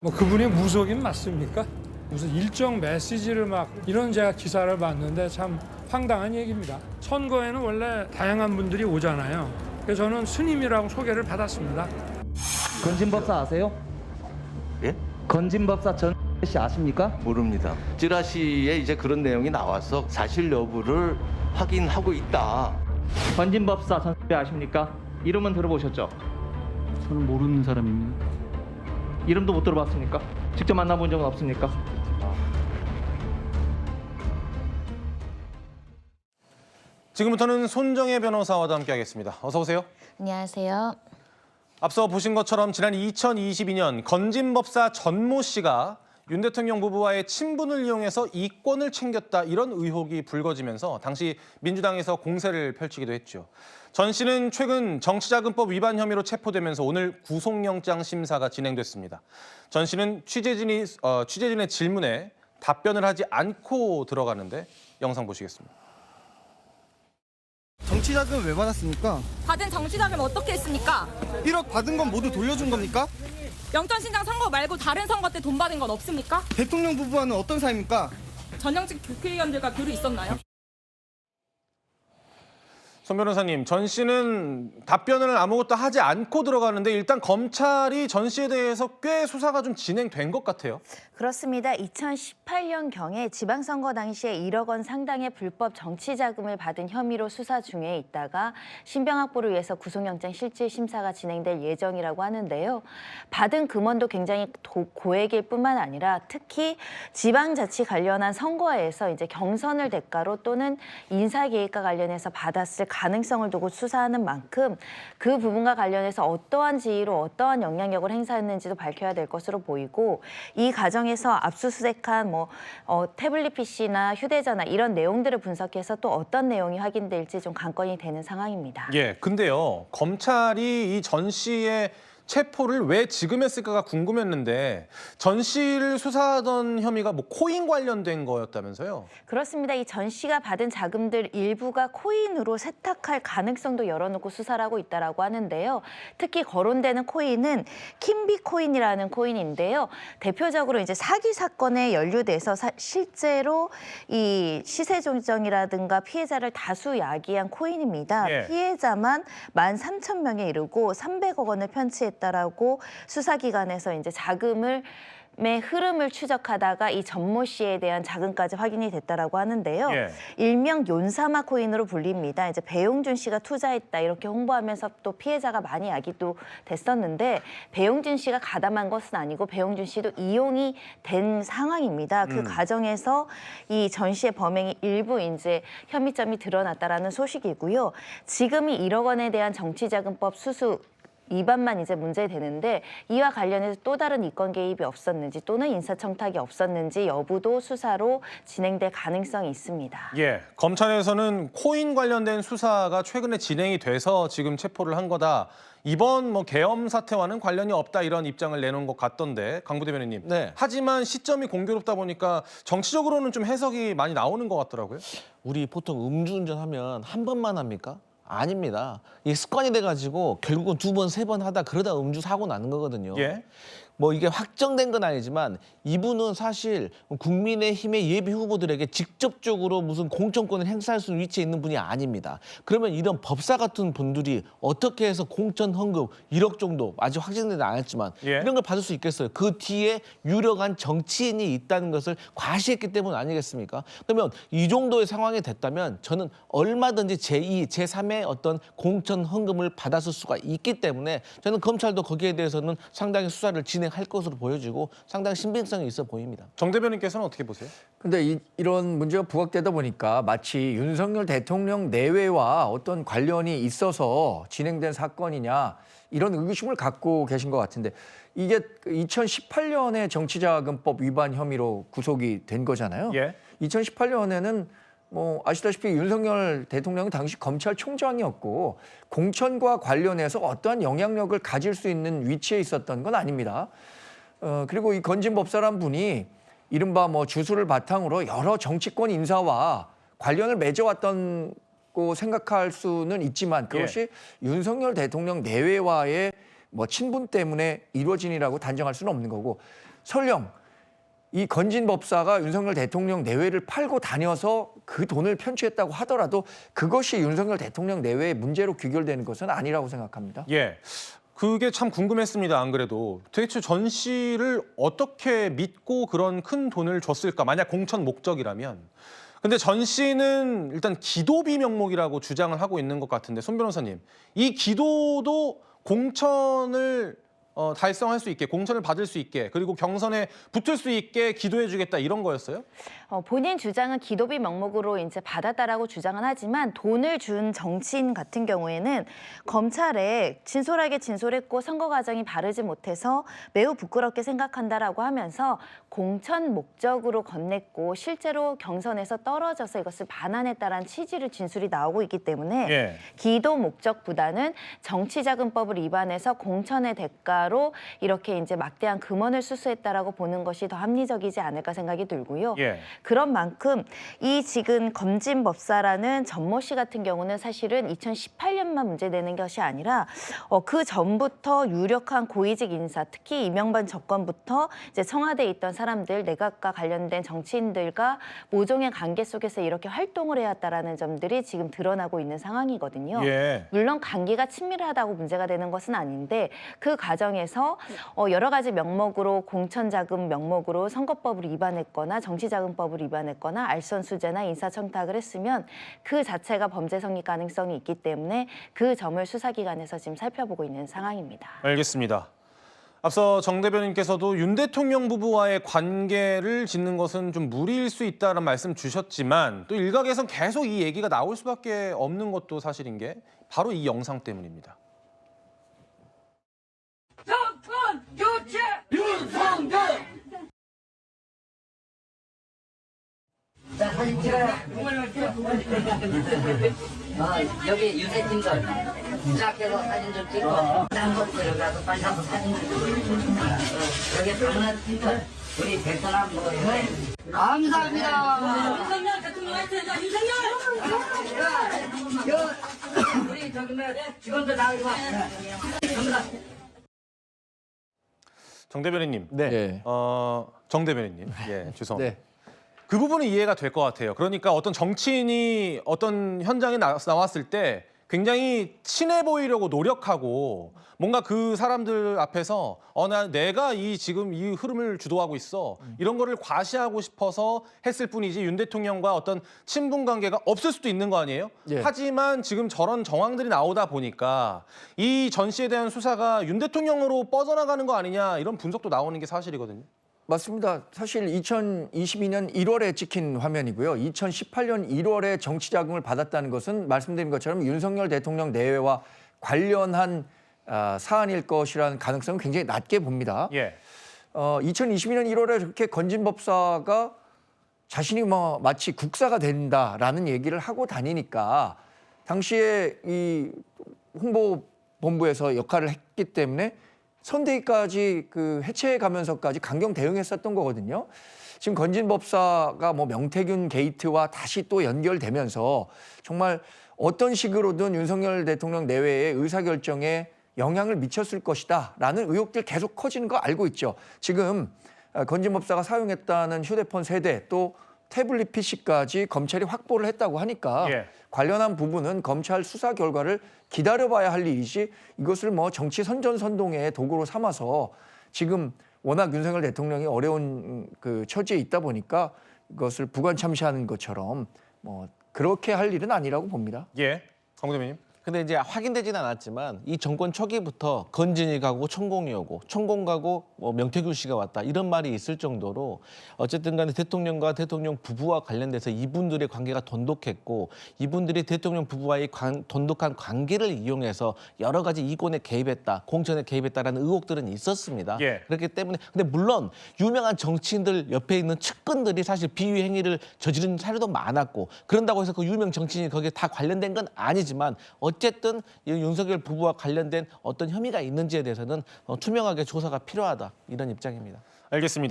뭐 그분이 무속인 맞습니까? 무슨 일정 메시지를 막 이런 제가 기사를 봤는데 참 황당한 얘기입니다. 선거에는 원래 다양한 분들이 오잖아요. 그래서 저는 스님이라고 소개를 받았습니다. 건진법사 아세요? 예? 건진법사 전 씨 아십니까? 모릅니다. 찌라시에 이제 그런 내용이 나와서 사실 여부를 확인하고 있다. 건진법사 전 씨 아십니까? 이름은 들어보셨죠? 저는 모르는 사람입니다. 이름도 못 들어봤습니까? 직접 만나본 적은 없습니까? 지금부터는 손정혜 변호사와도 함께하겠습니다. 어서 오세요. 안녕하세요. 앞서 보신 것처럼 지난 2022년 건진법사 전모 씨가 윤 대통령 부부와의 친분을 이용해서 이권을 챙겼다 이런 의혹이 불거지면서 당시 민주당에서 공세를 펼치기도 했죠. 전 씨는 최근 정치자금법 위반 혐의로 체포되면서 오늘 구속영장 심사가 진행됐습니다. 전 씨는 취재진의 질문에 답변을 하지 않고 들어가는데 영상 보시겠습니다. 정치자금 왜 받았습니까? 받은 정치자금 어떻게 했습니까? 1억 받은 건 모두 돌려준 겁니까? 영천신당 선거 말고 다른 선거 때 돈 받은 건 없습니까? 대통령 부부와는 어떤 사이입니까? 전형직 국회의원들과 교류 있었나요? 손 변호사님, 전 씨는 답변을 아무것도 하지 않고 들어가는데 일단 검찰이 전 씨에 대해서 꽤 수사가 좀 진행된 것 같아요. 그렇습니다. 2018년경에 지방선거 당시에 1억 원 상당의 불법 정치자금을 받은 혐의로 수사 중에 있다가 신병 확보를 위해서 구속영장 실질심사가 진행될 예정이라고 하는데요. 받은 금원도 굉장히 고액일 뿐만 아니라 특히 지방자치 관련한 선거에서 이제 경선을 대가로 또는 인사개입과 관련해서 받았을 가능성을 두고 수사하는 만큼 그 부분과 관련해서 어떠한 지위로 어떠한 영향력을 행사했는지도 밝혀야 될 것으로 보이고 이 과정에서 압수수색한 태블릿 PC나 휴대전화 이런 내용들을 분석해서 또 어떤 내용이 확인될지 좀 관건이 되는 상황입니다. 예, 근데요. 검찰이 이 전 씨의 체포를 왜 지금 했을까가 궁금했는데 전 씨를 수사하던 혐의가 코인 관련된 거였다면서요? 그렇습니다. 이 전 씨가 받은 자금들 일부가 코인으로 세탁할 가능성도 열어놓고 수사를 하고 있다고 하는데요. 특히 거론되는 코인은 킴비 코인이라는 코인인데요. 대표적으로 이제 사기 사건에 연루돼서 실제로 이 시세 조정이라든가 피해자를 다수 야기한 코인입니다. 예. 피해자만 13,000명에 이르고 300억 원을 편취했다라고 수사기관에서 이제 자금의 흐름을 추적하다가 이 전모 씨에 대한 자금까지 확인이 됐다라고 하는데요. 예. 일명 윤사마 코인으로 불립니다. 이제 배용준 씨가 투자했다 이렇게 홍보하면서 또 피해자가 많이 야기도 됐었는데 배용준 씨가 가담한 것은 아니고 배용준 씨도 이용이 된 상황입니다. 그 과정에서 이 전 씨의 범행이 일부 이제 혐의점이 드러났다라는 소식이고요. 지금이 1억 원에 대한 정치자금법 수수 위반만 이제 문제되는데 이와 관련해서 또 다른 이권 개입이 없었는지 또는 인사청탁이 없었는지 여부도 수사로 진행될 가능성이 있습니다. 예, 검찰에서는 코인 관련된 수사가 최근에 진행이 돼서 지금 체포를 한 거다. 이번 계엄 사태와는 관련이 없다 이런 입장을 내놓은 것 같던데 강 부대변인님. 네. 하지만 시점이 공교롭다 보니까 정치적으로는 좀 해석이 많이 나오는 것 같더라고요. 우리 보통 음주운전하면 한 번만 합니까? 아닙니다. 이게 습관이 돼가지고 결국은 2번, 3번 하다 그러다 음주 사고 나는 거거든요. 예. 이게 확정된 건 아니지만 이분은 사실 국민의힘의 예비 후보들에게 직접적으로 무슨 공천권을 행사할 수 있는 위치에 있는 분이 아닙니다. 그러면 이런 법사 같은 분들이 어떻게 해서 공천 헌금 1억 정도 아직 확정되지 않았지만 예. 이런 걸 받을 수 있겠어요? 그 뒤에 유력한 정치인이 있다는 것을 과시했기 때문 아니겠습니까? 그러면 이 정도의 상황이 됐다면 저는 얼마든지 제2, 제3의 어떤 공천 헌금을 받았을 수가 있기 때문에 저는 검찰도 거기에 대해서는 상당히 수사를 진행할 것으로 보여지고 상당히 신빙성이 있어 보입니다. 정 대변인께서는 어떻게 보세요? 근데 이런 문제가 부각되다 보니까 마치 윤석열 대통령 내외와 어떤 관련이 있어서 진행된 사건이냐 이런 의구심을 갖고 계신 것 같은데 이게 2018년에 정치자금법 위반 혐의로 구속이 된 거잖아요. 예. 2018년에는 아시다시피 윤석열 대통령이 당시 검찰총장이었고 공천과 관련해서 어떠한 영향력을 가질 수 있는 위치에 있었던 건 아닙니다. 그리고 이 건진법사란 분이 이른바 주술을 바탕으로 여러 정치권 인사와 관련을 맺어왔다고 생각할 수는 있지만 그것이 윤석열 대통령 내외와의 뭐 친분 때문에 이루어진 일이라고 단정할 수는 없는 거고 설령 이 건진 법사가 윤석열 대통령 내외를 팔고 다녀서 그 돈을 편취했다고 하더라도 그것이 윤석열 대통령 내외의 문제로 귀결되는 것은 아니라고 생각합니다. 예. 그게 참 궁금했습니다. 안 그래도 도대체 전 씨를 어떻게 믿고 그런 큰 돈을 줬을까? 만약 공천 목적이라면. 근데 전 씨는 일단 기도비 명목이라고 주장을 하고 있는 것 같은데 손 변호사님, 이 기도도 공천을 달성할 수 있게, 공천을 받을 수 있게, 그리고 경선에 붙을 수 있게 기도해주겠다 이런 거였어요? 본인 주장은 기도비 명목으로 이제 받았다라고 주장은 하지만 돈을 준 정치인 같은 경우에는 검찰에 진솔하게 진솔했고 선거 과정이 바르지 못해서 매우 부끄럽게 생각한다라고 하면서 공천 목적으로 건넸고 실제로 경선에서 떨어져서 이것을 반환했다라는 취지를 진술이 나오고 있기 때문에 예. 기도 목적보다는 정치자금법을 위반해서 공천의 대가로 이렇게 이제 막대한 금원을 수수했다라고 보는 것이 더 합리적이지 않을까 생각이 들고요. 예. 그런 만큼 이 지금 검진법사라는 전모 씨 같은 경우는 사실은 2018년만 문제되는 것이 아니라 그 전부터 유력한 고위직 인사, 특히 이명박 정권부터 이제 청와대에 있던 사람들, 내각과 관련된 정치인들과 모종의 관계 속에서 이렇게 활동을 해왔다라는 점들이 지금 드러나고 있는 상황이거든요. 예. 물론 관계가 친밀하다고 문제가 되는 것은 아닌데 그 과정에서 여러 가지 명목으로 공천자금 명목으로 선거법을 위반했거나 정치자금법을 위반했거나 알선수재나 인사청탁을 했으면 그 자체가 범죄 성립 가능성이 있기 때문에 그 점을 수사기관에서 지금 살펴보고 있는 상황입니다. 알겠습니다. 앞서 정 대변인께서도 윤 대통령 부부와의 관계를 짓는 것은 좀 무리일 수 있다는 말씀 주셨지만 또 일각에선 계속 이 얘기가 나올 수밖에 없는 것도 사실인 게 바로 이 영상 때문입니다. 정권 교체 윤석열! 자, 사진 찍어요. 여기 유세팀들 시작해서 사진 좀 찍고 딴 것도 여기 와서 빨리 가서 사진 좀 찍고 여기 방문 팀들 우리 베트남 뭐 감사합니다. 윤석열 대통령 화이팅! 윤석열! 우리 저기 뭐 직원들 나오지 마. 감사합니다. 정 대변인님. 네. 정 대변인님. 예, 죄송합니다. 네. 그 부분은 이해가 될 것 같아요. 그러니까 어떤 정치인이 어떤 현장에 나왔을 때 굉장히 친해 보이려고 노력하고 뭔가 그 사람들 앞에서 내가 지금 이 흐름을 주도하고 있어. 이런 거를 과시하고 싶어서 했을 뿐이지 윤 대통령과 어떤 친분 관계가 없을 수도 있는 거 아니에요? 예. 하지만 지금 저런 정황들이 나오다 보니까 이 전 씨에 대한 수사가 윤 대통령으로 뻗어나가는 거 아니냐 이런 분석도 나오는 게 사실이거든요. 맞습니다. 사실 2022년 1월에 찍힌 화면이고요. 2018년 1월에 정치자금을 받았다는 것은 말씀드린 것처럼 윤석열 대통령 내외와 관련한 사안일 것이라는 가능성은 굉장히 낮게 봅니다. 예. 2022년 1월에 그렇게 건진 법사가 자신이 마치 국사가 된다라는 얘기를 하고 다니니까 당시에 이 홍보본부에서 역할을 했기 때문에 선대위까지 그 해체해 가면서까지 강경 대응했었던 거거든요. 지금 건진 법사가 명태균 게이트와 다시 또 연결되면서 정말 어떤 식으로든 윤석열 대통령 내외의 의사결정에 영향을 미쳤을 것이다라는 의혹들 계속 커지는 거 알고 있죠. 지금 건진 법사가 사용했다는 휴대폰 세대 또 태블릿 PC까지 검찰이 확보를 했다고 하니까 예. 관련한 부분은 검찰 수사 결과를 기다려봐야 할 일이지 이것을 정치 선전선동의 도구로 삼아서 지금 워낙 윤석열 대통령이 어려운 그 처지에 있다 보니까 이것을 부관참시하는 것처럼 그렇게 할 일은 아니라고 봅니다. 예. 강 대변인. 근데 이제 확인되지는 않았지만 이 정권 초기부터 건진이 가고 천공이 오고 천공 가고 명태균 씨가 왔다 이런 말이 있을 정도로 어쨌든 간에 대통령과 대통령 부부와 관련돼서 이분들의 관계가 돈독했고 이분들이 대통령 부부와의 돈독한 관계를 이용해서 여러 가지 이권에 개입했다, 공천에 개입했다라는 의혹들은 있었습니다. 예. 그렇기 때문에 근데 물론 유명한 정치인들 옆에 있는 측근들이 사실 비위 행위를 저지른 사례도 많았고 그런다고 해서 그 유명 정치인이 거기에 다 관련된 건 아니지만 어쨌든 윤석열 부부와 관련된 어떤 혐의가 있는지에 대해서는 투명하게 조사가 필요하다 이런 입장입니다. 알겠습니다.